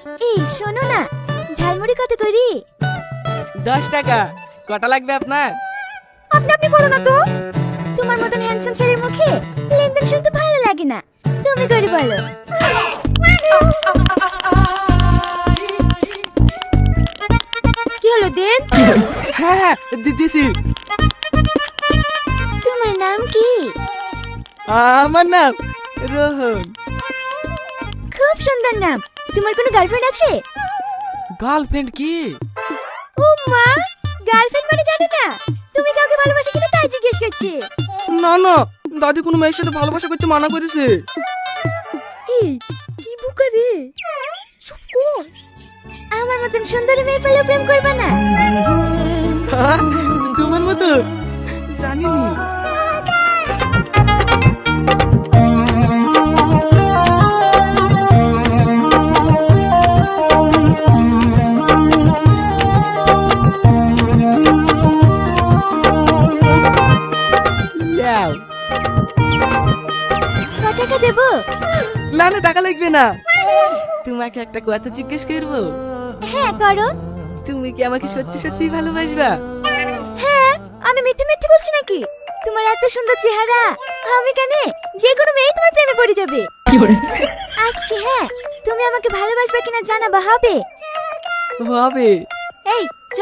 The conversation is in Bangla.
এই শোনো না, ঝালমুড়ি কত করি? 10 টাকা। কটা লাগবে আপনার? আপনি আপনি করো না তো। তোমার মতন হ্যান্ডসাম ছেলের মুখে লেনদেন শুনতে ভালো লাগে না। তুমি করে বলো। কি হলো দেন? হ্যাঁ হ্যাঁ দিতেছি। তোমার নাম কি? আমার নাম রোহন। খুব সুন্দর নাম। তোমার কোনো গার্লফ্রেন্ড আছে? গার্লফ্রেন্ড কি? ও মা, গার্লফ্রেন্ড মানে জানো না? তুমি কাউকে ভালোবাসো কিনা তাই জিজ্ঞেস করছি। না না, দাদি কোনো মেয়ের সাথে ভালোবাসা করতে মানা করেছে। এই কি বুকা রে, চুপ কর। আমার মতন সুন্দরী মেয়ে পেলে প্রেম করবে না? হ্যাঁ, তোমার মতো জানিনি। লাও। কত টাকা দেবো? না না, টাকা লাগবে না। তোমাকে একটা কথা জিজ্ঞেস করবো? হ্যাঁ করো। তুমি কি আমাকে সত্যি সত্যি ভালোবাসবা? হ্যাঁ, আমি মিথ্যে মিথ্যে বলছি নাকি? তোমার এত সুন্দর চেহারা, আমি কেন, যে কোনো মেয়ে তোমার প্রেমে পড়ে যাবে। আসছি হ্যাঁ, তুমি আমাকে ভালোবাসবে কিনা জানাবা হবে। হবে। এই চ।